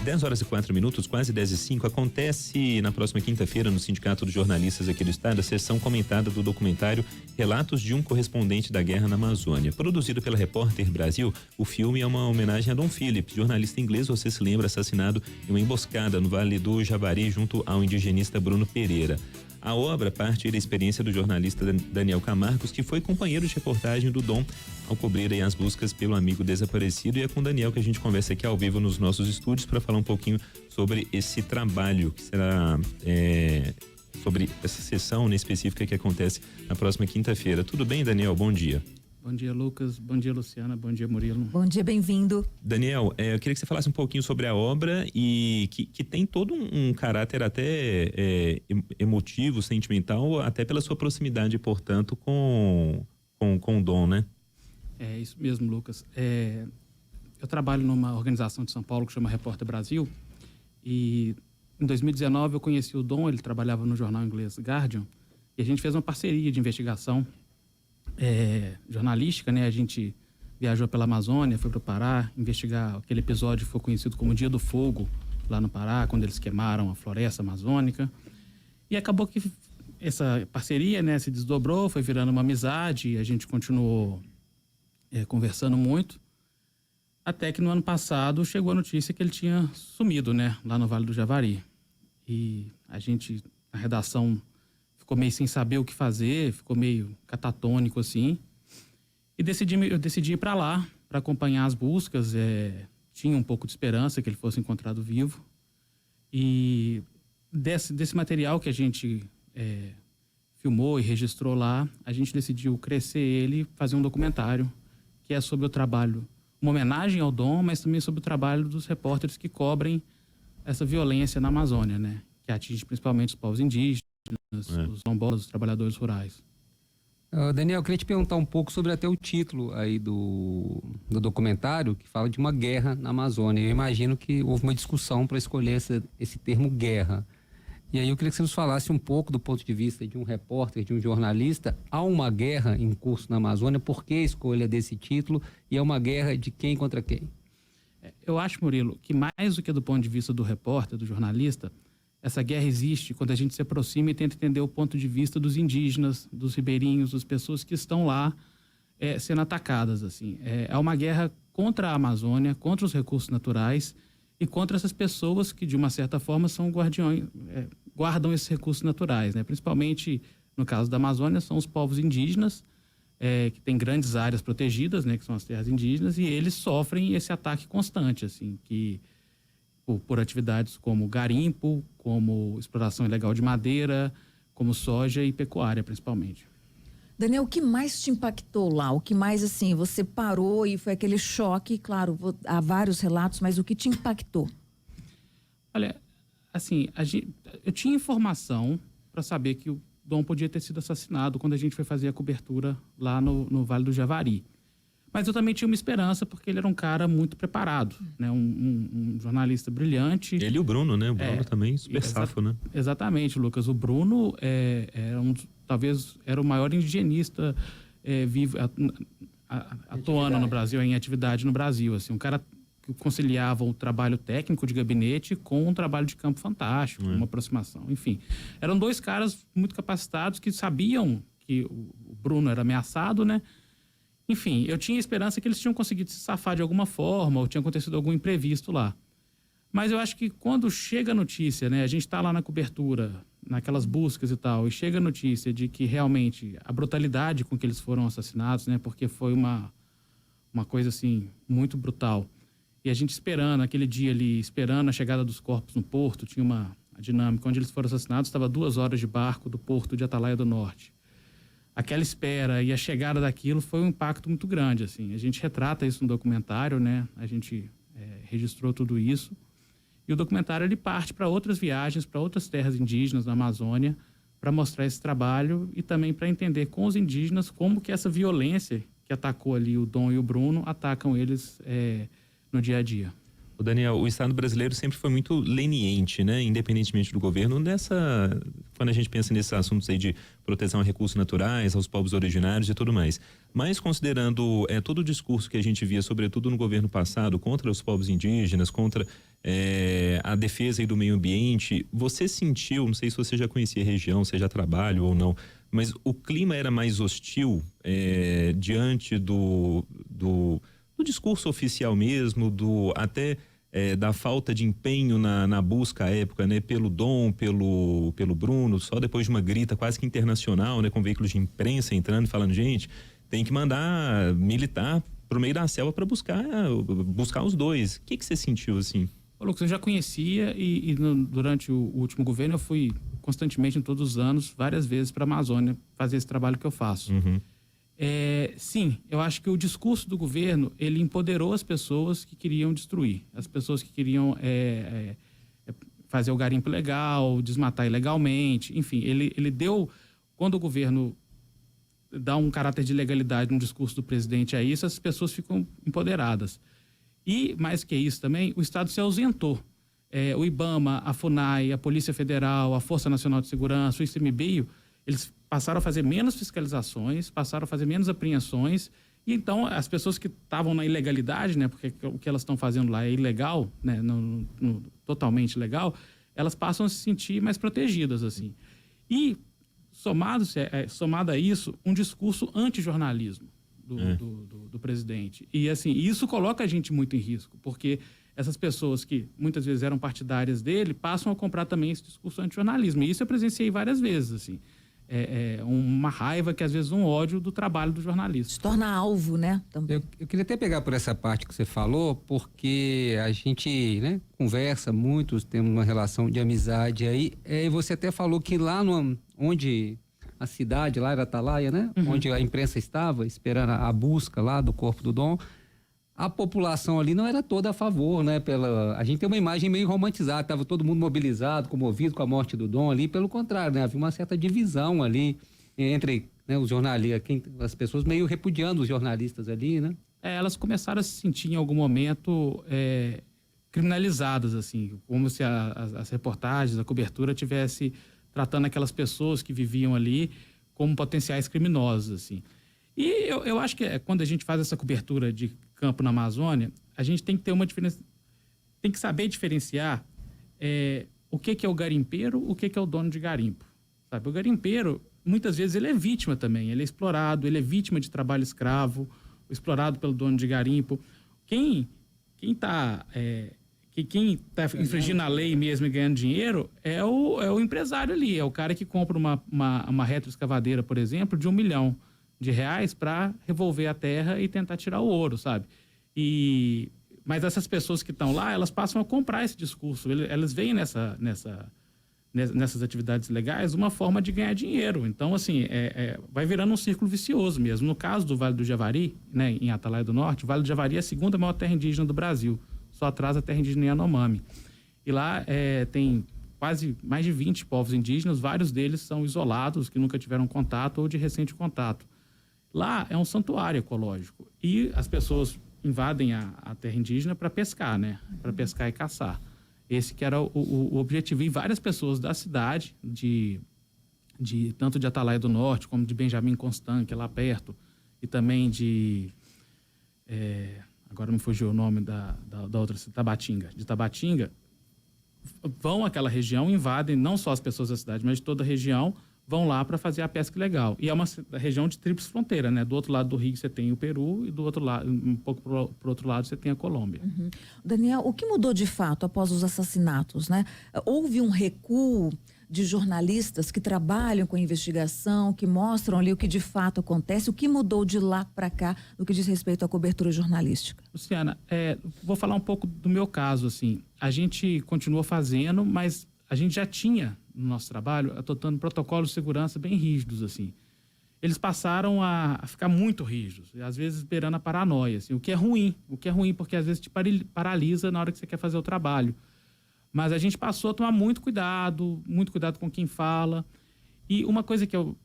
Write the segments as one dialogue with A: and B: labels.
A: 10h04, quase 10h05, acontece na próxima quinta-feira no Sindicato dos Jornalistas aqui do estado a sessão comentada do documentário Relatos de um Correspondente da Guerra na Amazônia. Produzido pela Repórter Brasil, o filme é uma homenagem a Dom Philip, jornalista inglês, você se lembra, assassinado em uma emboscada no Vale do Javari junto ao indigenista Bruno Pereira. A obra parte da experiência do jornalista Daniel Camargos, que foi companheiro de reportagem do Dom ao cobrir as buscas pelo amigo desaparecido, e é com o Daniel que a gente conversa aqui ao vivo nos nossos estúdios para falar um pouquinho sobre esse trabalho que será sobre essa sessão específica que acontece na próxima quinta-feira. Tudo bem, Daniel? Bom dia.
B: Bom dia, Lucas. Bom dia, Luciana. Bom dia, Murilo.
C: Bom dia, bem-vindo.
A: Daniel, eu queria que você falasse um pouquinho sobre a obra e que tem todo um caráter até emotivo, sentimental, até pela sua proximidade, portanto, com o Dom, né?
B: É isso mesmo, Lucas. Eu trabalho numa organização de São Paulo que chama Repórter Brasil, e em 2019 eu conheci o Dom. Ele trabalhava no jornal inglês Guardian, e a gente fez uma parceria de investigação jornalística, né? A gente viajou pela Amazônia, foi para o Pará investigar aquele episódio que foi conhecido como Dia do Fogo, lá no Pará, quando eles queimaram a floresta amazônica. E acabou que essa parceria, né, se desdobrou, foi virando uma amizade, e a gente continuou conversando muito, até que no ano passado chegou a notícia que ele tinha sumido, né, lá no Vale do Javari. E a gente, a redação, ficou meio sem saber o que fazer, ficou meio catatônico assim. E eu decidi ir para lá para acompanhar as buscas. Tinha um pouco de esperança que ele fosse encontrado vivo. E desse material que a gente filmou e registrou lá, a gente decidiu crescer ele, fazer um documentário que é sobre o trabalho, uma homenagem ao Dom, mas também sobre o trabalho dos repórteres que cobrem essa violência na Amazônia, né? Que atinge principalmente os povos indígenas, os quilombolas, os trabalhadores rurais.
D: Daniel, eu queria te perguntar um pouco sobre até o título aí do documentário, que fala de uma guerra na Amazônia. Eu imagino que houve uma discussão para escolher esse termo guerra. E aí eu queria que você nos falasse um pouco do ponto de vista de um repórter, de um jornalista. Há uma guerra em curso na Amazônia, por que a escolha desse título? E é uma guerra de quem contra quem?
B: Eu acho, Murilo, que mais do que do ponto de vista do repórter, do jornalista, essa guerra existe quando a gente se aproxima e tenta entender o ponto de vista dos indígenas, dos ribeirinhos, das pessoas que estão lá sendo atacadas. Assim. É uma guerra contra a Amazônia, contra os recursos naturais e contra essas pessoas que, de uma certa forma, são guardiões, guardam esses recursos naturais. Né? Principalmente, no caso da Amazônia, são os povos indígenas, que têm grandes áreas protegidas, né, que são as terras indígenas, e eles sofrem esse ataque constante, assim, por atividades como garimpo, como exploração ilegal de madeira, como soja e pecuária, principalmente.
C: Daniel, o que mais te impactou lá? O que mais, assim, você parou e foi aquele choque? Claro, há vários relatos, mas o que te impactou?
B: Olha, assim, eu tinha informação para saber que o Dom podia ter sido assassinado quando a gente foi fazer a cobertura lá no Vale do Javari. Mas eu também tinha uma esperança, porque ele era um cara muito preparado, né? Um jornalista brilhante.
A: Ele e o Bruno, né? O Bruno também super safo, né?
B: Exatamente, Lucas. O Bruno talvez era o maior indigenista vivo, atuando no Brasil, em atividade no Brasil. Assim, um cara que conciliava o trabalho técnico de gabinete com um trabalho de campo fantástico, uma aproximação. Enfim, eram dois caras muito capacitados que sabiam que o Bruno era ameaçado, né? Enfim, eu tinha esperança que eles tinham conseguido se safar de alguma forma, ou tinha acontecido algum imprevisto lá. Mas eu acho que quando chega a notícia, né, a gente está lá na cobertura, naquelas buscas e tal, e chega a notícia de que realmente a brutalidade com que eles foram assassinados, né, porque foi uma coisa assim muito brutal. E a gente esperando, aquele dia ali, esperando a chegada dos corpos no porto, tinha uma dinâmica. Onde eles foram assassinados, estava 2 horas de barco do porto de Atalaia do Norte. Aquela espera e a chegada daquilo foi um impacto muito grande, assim. A gente retrata isso no documentário, né? A gente registrou tudo isso. E o documentário, ele parte para outras viagens, para outras terras indígenas na Amazônia, para mostrar esse trabalho e também para entender com os indígenas como que essa violência que atacou ali o Dom e o Bruno atacam eles no dia a dia.
A: O Daniel, o Estado brasileiro sempre foi muito leniente, né? Independentemente do governo, quando a gente pensa nesses assuntos aí de proteção a recursos naturais, aos povos originários e tudo mais. Mas considerando todo o discurso que a gente via, sobretudo no governo passado, contra os povos indígenas, contra a defesa aí do meio ambiente, você sentiu, não sei se você já conhecia a região, se já trabalha ou não, mas o clima era mais hostil diante do discurso oficial mesmo, da falta de empenho na busca à época, né? Pelo Dom, pelo Bruno, só depois de uma grita quase que internacional, né? Com veículos de imprensa entrando e falando, gente, tem que mandar militar pro meio da selva para buscar os dois. O que você sentiu assim?
B: Ô, Lucas, eu já conhecia durante o último governo eu fui constantemente, em todos os anos, várias vezes para a Amazônia fazer esse trabalho que eu faço.
A: Uhum.
B: Sim, eu acho que o discurso do governo, ele empoderou as pessoas que queriam destruir, as pessoas que queriam fazer o garimpo ilegal, desmatar ilegalmente, enfim, ele deu, quando o governo dá um caráter de legalidade no discurso do presidente a isso, as pessoas ficam empoderadas. E, mais que isso também, o Estado se ausentou. O IBAMA, a FUNAI, a Polícia Federal, a Força Nacional de Segurança, o ICMBio, eles passaram a fazer menos fiscalizações, passaram a fazer menos apreensões, e então as pessoas que estavam na ilegalidade, né, porque o que elas estão fazendo lá é ilegal, né, totalmente ilegal, elas passam a se sentir mais protegidas, assim. E, somado a isso, um discurso anti-jornalismo do presidente. E, assim, isso coloca a gente muito em risco, porque essas pessoas que muitas vezes eram partidárias dele passam a comprar também esse discurso anti-jornalismo. E isso eu presenciei várias vezes, assim. Uma raiva, que às vezes um ódio do trabalho do jornalista.
C: Se torna alvo, né? Também.
D: Eu queria até pegar por essa parte que você falou, porque a gente, né, conversa muito, temos uma relação de amizade aí. E você até falou que lá onde a cidade, lá era Atalaia, né?
B: Uhum.
D: Onde a imprensa estava, esperando a busca lá do corpo do Dom, a população ali não era toda a favor, né? A gente tem uma imagem meio romantizada, estava todo mundo mobilizado, comovido com a morte do Dom ali, pelo contrário, né? Havia uma certa divisão ali entre, né, os jornalistas, as pessoas meio repudiando os jornalistas ali, né?
B: Elas começaram a se sentir em algum momento criminalizadas, assim, como se as reportagens, a cobertura tivesse tratando aquelas pessoas que viviam ali como potenciais criminosos, assim. E eu acho que quando a gente faz essa cobertura de campo na Amazônia, a gente tem que ter uma diferença, tem que saber diferenciar o que é o garimpeiro, o que é o dono de garimpo. Sabe? O garimpeiro, muitas vezes, ele é vítima também, ele é explorado, ele é vítima de trabalho escravo, explorado pelo dono de garimpo. Quem está infringindo a lei mesmo e ganhando dinheiro é o empresário ali, é o cara que compra uma retroescavadeira, por exemplo, de R$1 milhão para revolver a terra e tentar tirar o ouro, sabe? Mas essas pessoas que estão lá, elas passam a comprar esse discurso. Elas veem nessas atividades legais uma forma de ganhar dinheiro. Então, assim, vai virando um círculo vicioso mesmo. No caso do Vale do Javari, né, em Atalaia do Norte, o Vale do Javari é a segunda maior terra indígena do Brasil. Só atrás a terra indígena Yanomami. E lá tem quase mais de 20 povos indígenas, vários deles são isolados, que nunca tiveram contato ou de recente contato. Lá é um santuário ecológico e as pessoas invadem a terra indígena para pescar, né? Para pescar e caçar. Esse que era o objetivo. E várias pessoas da cidade, tanto de Atalaia do Norte, como de Benjamin Constant, que é lá perto, e também agora me fugiu o nome da outra cidade, de Tabatinga, vão àquela região, invadem não só as pessoas da cidade, mas de toda a região, vão lá para fazer a pesca ilegal. E é uma região de tríplice fronteira, né? Do outro lado do rio você tem o Peru e do outro lado, um pouco pro outro lado, você tem a Colômbia.
C: Uhum. Daniel, o que mudou de fato após os assassinatos, né? Houve um recuo de jornalistas que trabalham com a investigação, que mostram ali o que de fato acontece, o que mudou de lá para cá no que diz respeito à cobertura jornalística?
B: Luciana, vou falar um pouco do meu caso, assim. A gente continua fazendo, mas a gente já tinha no nosso trabalho adotando protocolos de segurança bem rígidos, assim. Eles passaram a ficar muito rígidos, e às vezes beirando a paranoia, assim, o que é ruim, porque às vezes te paralisa na hora que você quer fazer o trabalho. Mas a gente passou a tomar muito cuidado com quem fala. E uma coisa que eu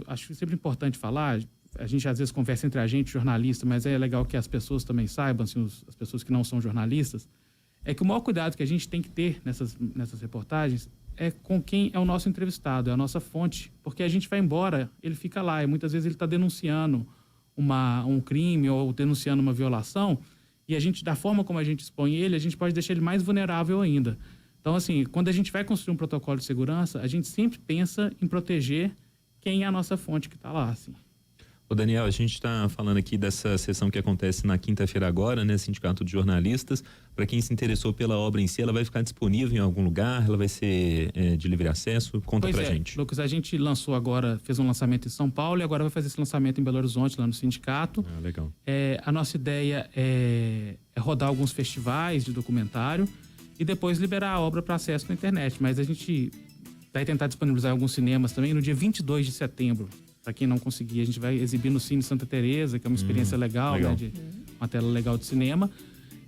B: acho sempre importante falar, a gente às vezes conversa entre a gente, jornalista, mas é legal que as pessoas também saibam, assim, as pessoas que não são jornalistas, é que o maior cuidado que a gente tem que ter nessas reportagens é com quem é o nosso entrevistado, é a nossa fonte, porque a gente vai embora, ele fica lá, e muitas vezes ele está denunciando um crime ou denunciando uma violação, e a gente, da forma como a gente expõe ele, a gente pode deixar ele mais vulnerável ainda. Então, assim, quando a gente vai construir um protocolo de segurança, a gente sempre pensa em proteger quem é a nossa fonte que está lá, assim.
A: Ô Daniel, a gente está falando aqui dessa sessão que acontece na quinta-feira agora, né? Sindicato de Jornalistas. Para quem se interessou pela obra em si, ela vai ficar disponível em algum lugar? Ela vai ser de livre acesso? Conta pra gente.
B: Lucas, a gente lançou agora, fez um lançamento em São Paulo e agora vai fazer esse lançamento em Belo Horizonte, lá no sindicato.
A: Ah, legal.
B: A nossa ideia é rodar alguns festivais de documentário e depois liberar a obra para acesso na internet. Mas a gente vai tentar disponibilizar alguns cinemas também no dia 22 de setembro. Para quem não conseguir, a gente vai exibir no Cine Santa Teresa, que é uma experiência legal. Né, de uma tela legal de cinema.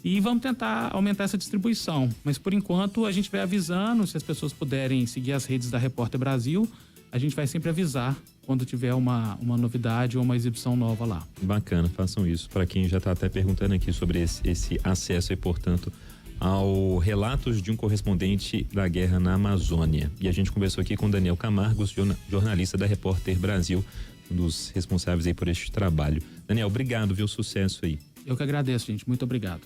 B: E vamos tentar aumentar essa distribuição. Mas, por enquanto, a gente vai avisando. Se as pessoas puderem seguir as redes da Repórter Brasil, a gente vai sempre avisar quando tiver uma novidade ou uma exibição nova lá.
A: Bacana, façam isso. Para quem já está até perguntando aqui sobre esse acesso e, portanto, ao Relatos de um Correspondente da Guerra na Amazônia. E a gente conversou aqui com Daniel Camargo, jornalista da Repórter Brasil, um dos responsáveis aí por este trabalho. Daniel, obrigado, viu? Sucesso aí.
B: Eu que agradeço, gente. Muito obrigado.